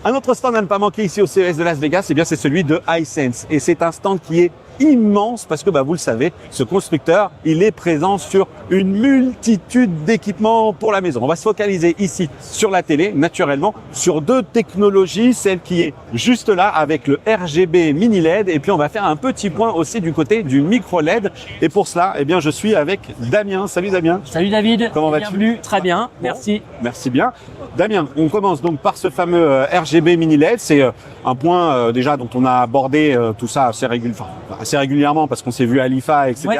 Un autre stand à ne pas manquer ici au CES de Las Vegas, eh bien, c'est celui de Hisense. Et c'est un stand qui est immense parce que, vous le savez, ce constructeur, il est présent sur une multitude d'équipements pour la maison. On va se focaliser ici sur la télé, naturellement, sur deux technologies, celle qui est juste là avec le RGB mini LED, et puis on va faire un petit point aussi du côté du micro LED. Et pour cela, eh bien, je suis avec Damien. Salut Damien. Salut David. Comment vas-tu? Bienvenue. Très bien. Merci. Bon, merci bien. Damien, on commence donc par ce fameux RGB mini LED. C'est un point déjà dont on a abordé tout ça assez régulièrement parce qu'on s'est vu à l'IFA, etc. Ouais.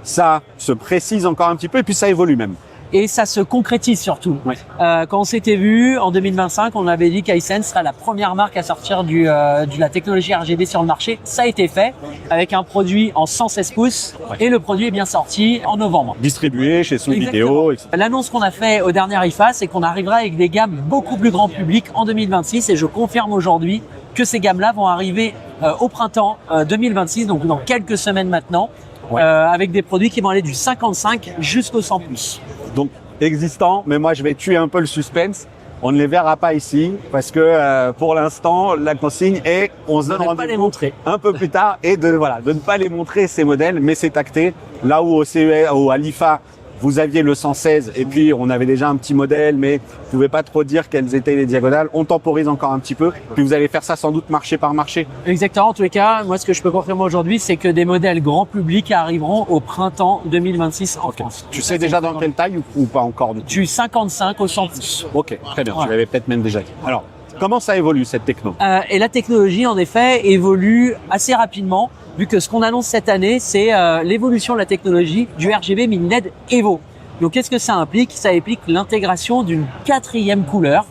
Ça se précise encore un petit peu et puis ça évolue même. Et ça se concrétise surtout. Ouais. Quand on s'était vu en 2025, on avait dit qu'Hisense serait la première marque à sortir de la technologie RGB sur le marché. Ça a été fait avec un produit en 116 pouces et le produit est bien sorti en novembre. Distribué chez Sony Vidéo, etc. L'annonce qu'on a fait au dernier IFA, c'est qu'on arrivera avec des gammes beaucoup plus grand public en 2026 et je confirme aujourd'hui que ces gammes-là vont arriver au printemps 2026, donc dans quelques semaines maintenant. Ouais. Avec des produits qui vont aller du 55 jusqu'au 100 pouces. Donc existant, mais moi je vais tuer un peu le suspense. On ne les verra pas ici parce que pour l'instant la consigne est on se donne rendez-vous un peu plus tard et de ne pas les montrer ces modèles, mais c'est acté. Là où au CES ou à l'IFA vous aviez le 116 et puis on avait déjà un petit modèle, mais vous pouvez pas trop dire quelles étaient les diagonales. On temporise encore un petit peu, puis vous allez faire ça sans doute marché par marché. Exactement. En tous les cas, moi ce que je peux confirmer aujourd'hui, c'est que des modèles grand public arriveront au printemps 2026 en France. Tu sais déjà dans quelle taille ou pas encore? Du 55 au 100 pouces. Ok, très bien. Ouais. Tu l'avais peut-être même déjà dit. Alors, comment ça évolue cette techno? Et la technologie, en effet, évolue assez rapidement, vu que ce qu'on annonce cette année, c'est l'évolution de la technologie du RGB mini LED Evo. Donc, qu'est-ce que ça implique? Ça implique l'intégration d'une 4e couleur,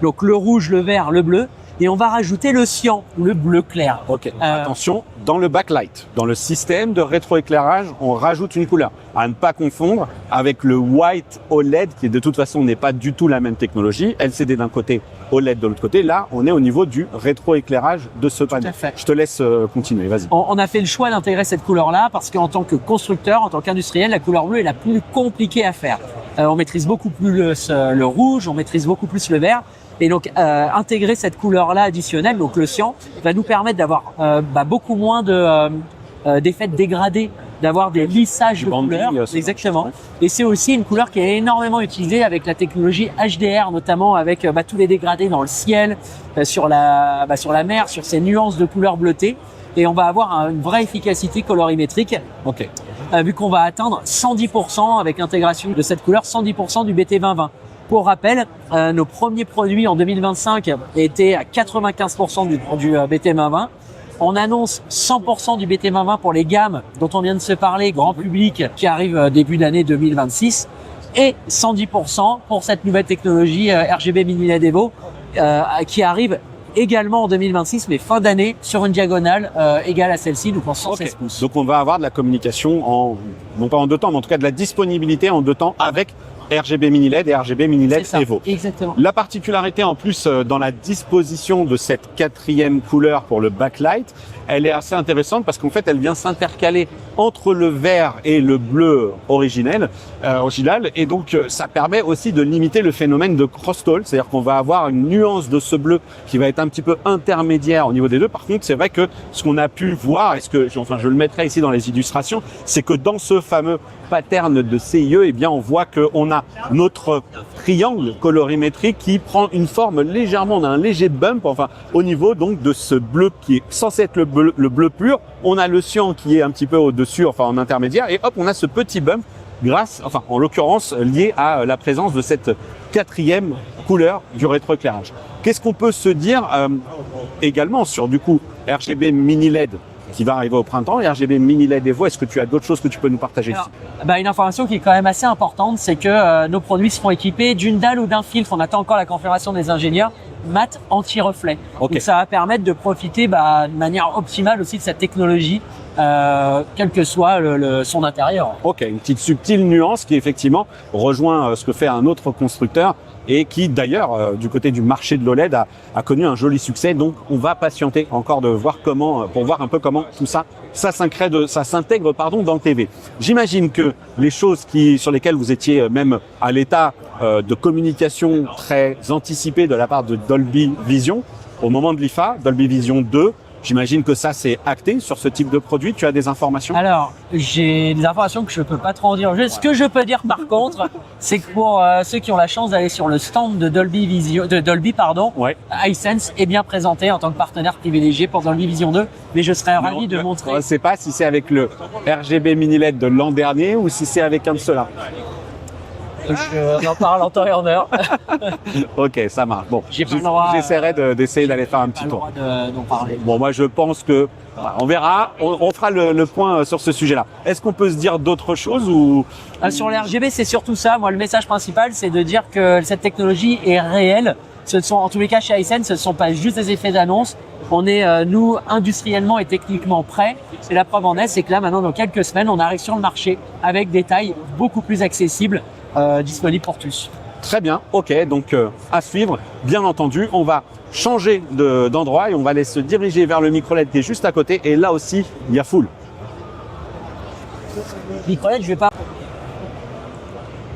donc le rouge, le vert, le bleu, et on va rajouter le cyan, le bleu clair. Ok. Attention, dans le backlight, dans le système de rétroéclairage, on rajoute une couleur. À ne pas confondre avec le white OLED, qui de toute façon n'est pas du tout la même technologie. LCD d'un côté, OLED de l'autre côté. Là, on est au niveau du rétroéclairage de ce panneau. Je te laisse continuer, vas-y. On a fait le choix d'intégrer cette couleur-là parce qu'en tant que constructeur, en tant qu'industriel, la couleur bleue est la plus compliquée à faire. On maîtrise beaucoup plus le rouge, on maîtrise beaucoup plus le vert. Et donc, intégrer cette couleur-là additionnelle, donc le cyan, va nous permettre d'avoir beaucoup moins d'effets dégradés, d'avoir des lissages de couleurs. Exactement. Et c'est aussi une couleur qui est énormément utilisée avec la technologie HDR, notamment avec tous les dégradés dans le ciel, sur la mer, sur ces nuances de couleurs bleutées. Et on va avoir une vraie efficacité colorimétrique. Ok. Vu qu'on va atteindre 110% avec l'intégration de cette couleur, 110% du BT2020. Pour rappel, nos premiers produits en 2025 étaient à 95% du BT2020. On annonce 100% du BT2020 pour les gammes dont on vient de se parler, grand public, qui arrive début d'année 2026. Et 110% pour cette nouvelle technologie RGB mini LED Evo qui arrive également en 2026, mais fin d'année sur une diagonale égale à celle-ci, donc en 116 pouces. Donc on va avoir de la communication non pas en 2 temps, mais en tout cas de la disponibilité en 2 temps avec RGB mini LED et RGB mini LED Evo. Exactement. La particularité en plus dans la disposition de cette 4e couleur pour le backlight, elle est assez intéressante parce qu'en fait elle vient s'intercaler entre le vert et le bleu original, et donc ça permet aussi de limiter le phénomène de crosstalk, c'est-à-dire qu'on va avoir une nuance de ce bleu qui va être un petit peu intermédiaire au niveau des deux. Par contre, c'est vrai que ce qu'on a pu voir, je le mettrai ici dans les illustrations, c'est que dans ce fameux pattern de CIE, eh bien on voit qu'on a notre triangle colorimétrique qui prend une forme légèrement, on a un léger bump, au niveau donc de ce bleu qui est censé être le bleu pur. On a le cyan qui est un petit peu au-dessus, en intermédiaire, et hop, on a ce petit bump en l'occurrence lié à la présence de cette 4e couleur du rétroéclairage. Qu'est-ce qu'on peut se dire également sur du coup RGB mini LED qui va arriver au printemps et RGB mini LED Evo? Est-ce que tu as d'autres choses que tu peux nous partager ici? Une information qui est quand même assez importante, c'est que nos produits seront équipés d'une dalle ou d'un filtre. On attend encore la confirmation des ingénieurs mat anti-reflet. Okay. Donc ça va permettre de profiter de manière optimale aussi de cette technologie, quel que soit son intérieur. Ok, une petite subtile nuance qui effectivement rejoint ce que fait un autre constructeur et qui d'ailleurs du côté du marché de l'OLED a connu un joli succès. Donc on va patienter encore de voir pour voir un peu comment tout ça s'intègre dans le TV. J'imagine que les choses sur lesquelles vous étiez même à l'état de communication très anticipée de la part de Dolby Vision au moment de l'IFA, Dolby Vision 2, j'imagine que ça c'est acté sur ce type de produit. Tu as des informations? Alors, j'ai des informations que je peux pas trop en dire. Ce que je peux dire par contre, c'est que pour ceux qui ont la chance d'aller sur le stand de Dolby, Hisense est bien présenté en tant que partenaire privilégié pour Dolby Vision 2. Mais je serais ravi de montrer. On ne sait pas si c'est avec le RGB mini LED de l'an dernier ou si c'est avec un de ceux-là. On en parle en temps et en heure. Ok, ça marche. Bon, j'essaierai d'essayer d'aller faire un petit tour. D'en parler. Bon, moi je pense que on verra, on fera le point sur ce sujet-là. Est-ce qu'on peut se dire d'autres choses ou sur les RGB, c'est surtout ça. Moi, le message principal, c'est de dire que cette technologie est réelle. En tous les cas, chez Hisense, ce ne sont pas juste des effets d'annonce. On est, nous, industriellement et techniquement prêts. Et la preuve en est, c'est que là, maintenant, dans quelques semaines, on arrive sur le marché avec des tailles beaucoup plus accessibles, disponibles pour tous. Très bien, ok, donc à suivre, bien entendu. On va changer d'endroit et on va aller se diriger vers le micro LED qui est juste à côté. Et là aussi, il y a foule. Micro LED, je vais pas...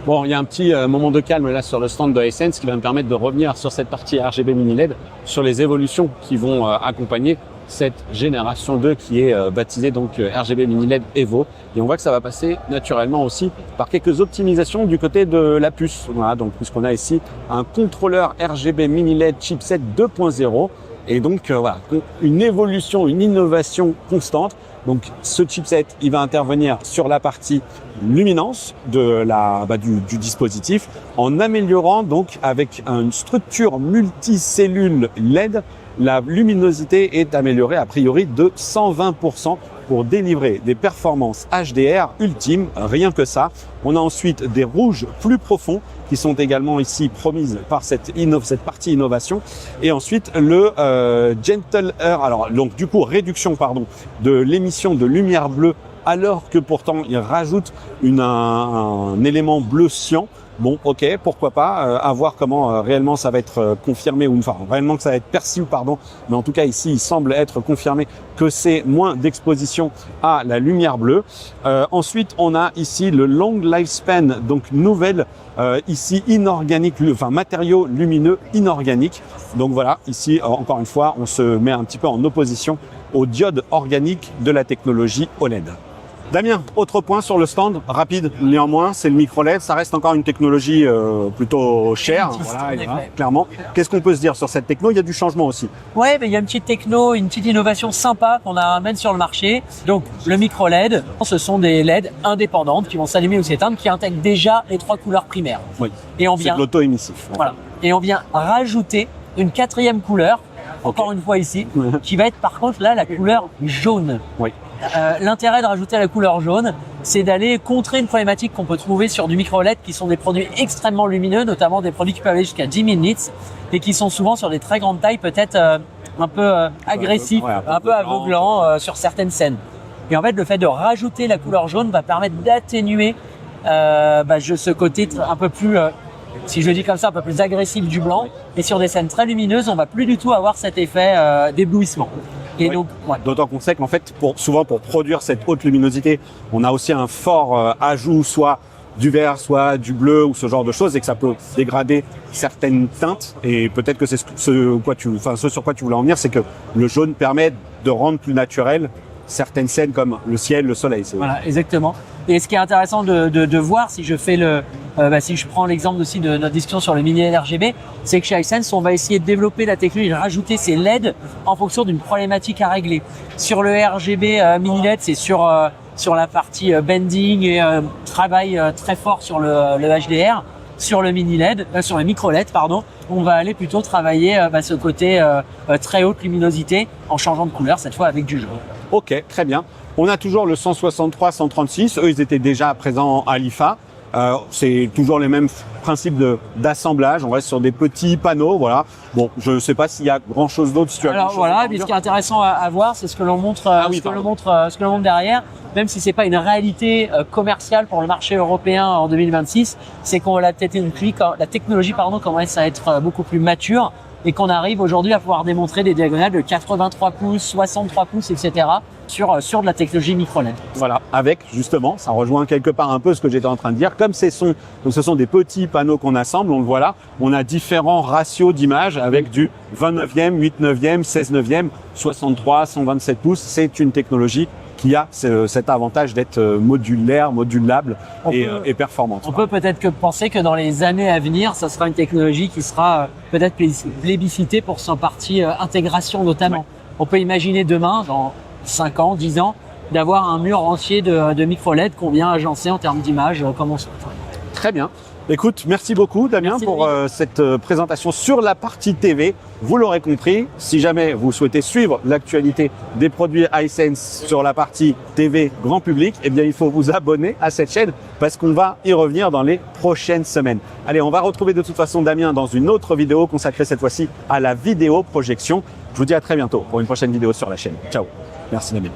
Bon, il y a un petit moment de calme là sur le stand de Hisense qui va me permettre de revenir sur cette partie RGB mini LED, sur les évolutions qui vont accompagner cette génération 2 qui est baptisée donc RGB mini LED Evo. Et on voit que ça va passer naturellement aussi par quelques optimisations du côté de la puce. Voilà, donc puisqu'on a ici un contrôleur RGB mini LED chipset 2.0 et donc voilà, une évolution, une innovation constante. Donc ce chipset, il va intervenir sur la partie luminance du dispositif en améliorant donc avec une structure multicellule LED, la luminosité est améliorée a priori de 120% pour délivrer des performances HDR ultimes, rien que ça. On a ensuite des rouges plus profonds qui sont également ici promises par cette partie innovation. Et ensuite le Gentle Air, alors donc du coup réduction de l'émission de lumière bleue alors que pourtant il rajoute un élément bleu cyan. Bon, ok, pourquoi pas, à voir comment réellement ça va être confirmé, réellement que ça va être perçu, mais en tout cas ici il semble être confirmé que c'est moins d'exposition à la lumière bleue. Ensuite, on a ici le Long Lifespan, donc nouvelle, ici inorganique, matériaux lumineux inorganiques. Donc voilà, ici encore une fois, on se met un petit peu en opposition aux diodes organiques de la technologie OLED. Damien, autre point sur le stand, rapide néanmoins, c'est le micro LED. Ça reste encore une technologie plutôt chère, clairement. Qu'est-ce qu'on peut se dire sur cette techno? Il y a du changement aussi. Ouais, mais il y a une petite techno, une petite innovation sympa qu'on amène sur le marché. Donc le micro LED, ce sont des LED indépendantes qui vont s'allumer ou s'éteindre, qui intègrent déjà les 3 couleurs primaires. Oui. Et c'est de l'auto-émissif. Voilà. Et on vient rajouter une 4e couleur, encore une fois ici, qui va être par contre là la couleur jaune. Oui. L'intérêt de rajouter la couleur jaune, c'est d'aller contrer une problématique qu'on peut trouver sur du micro LED qui sont des produits extrêmement lumineux, notamment des produits qui peuvent aller jusqu'à 10 000 nits et qui sont souvent sur des très grandes tailles, peut-être un peu agressifs, un peu aveuglants sur certaines scènes. Et en fait, le fait de rajouter la couleur jaune va permettre d'atténuer ce côté un peu plus, si je le dis comme ça, un peu plus agressif du blanc. Et sur des scènes très lumineuses, on va plus du tout avoir cet effet d'éblouissement. Et donc, d'autant qu'on sait qu'en fait, souvent pour produire cette haute luminosité, on a aussi un fort ajout, soit du vert, soit du bleu ou ce genre de choses, et que ça peut dégrader certaines teintes. Et peut-être que c'est ce sur quoi tu voulais en venir, c'est que le jaune permet de rendre plus naturel certaines scènes comme le ciel, le soleil. Voilà, exactement. Et ce qui est intéressant de voir, si je fais si je prends l'exemple aussi de notre discussion sur le mini LED RGB, c'est que chez Hisense, on va essayer de développer la technologie, de rajouter ces LED en fonction d'une problématique à régler. Sur le RGB mini LED, c'est sur la partie bending et travail très fort sur le HDR. Sur le mini LED, sur le micro LED, on va aller plutôt travailler ce côté très haute luminosité en changeant de couleur, cette fois avec du jaune. Ok, très bien. On a toujours le 163, 136. Eux, ils étaient déjà présents à l'IFA. C'est toujours les mêmes principes d'assemblage. On reste sur des petits panneaux, voilà. Bon, je ne sais pas s'il y a grand chose d'autre. Si tu as Alors voilà, mais ce qui est intéressant à voir, c'est ce que l'on montre, ce que l'on montre derrière. Même si c'est pas une réalité commerciale pour le marché européen en 2026, c'est qu'on la technologie commence à être beaucoup plus mature et qu'on arrive aujourd'hui à pouvoir démontrer des diagonales de 83 pouces, 63 pouces, etc. sur de la technologie micro-LED. Voilà, avec justement, ça rejoint quelque part un peu ce que j'étais en train de dire. Comme ce sont des petits panneaux qu'on assemble, on le voit là, on a différents ratios d'images avec du 29e, 8/9e, 16/9e, 63, 127 pouces. C'est une technologie qui a cet avantage d'être modulaire, modulable et performante. On peut peut-être penser que dans les années à venir, ça sera une technologie qui sera peut-être plébiscitée pour sa partie intégration notamment. Ouais. On peut imaginer demain, dans 5 ans, 10 ans, d'avoir un mur entier de micro-LED qu'on vient agencer en termes d'image comme on souhaite. Très bien. Écoute, merci beaucoup Damien pour cette présentation sur la partie TV. Vous l'aurez compris, si jamais vous souhaitez suivre l'actualité des produits Hisense sur la partie TV grand public, eh bien il faut vous abonner à cette chaîne parce qu'on va y revenir dans les prochaines semaines. Allez, on va retrouver de toute façon Damien dans une autre vidéo consacrée cette fois-ci à la vidéo projection. Je vous dis à très bientôt pour une prochaine vidéo sur la chaîne. Ciao. Merci Damien.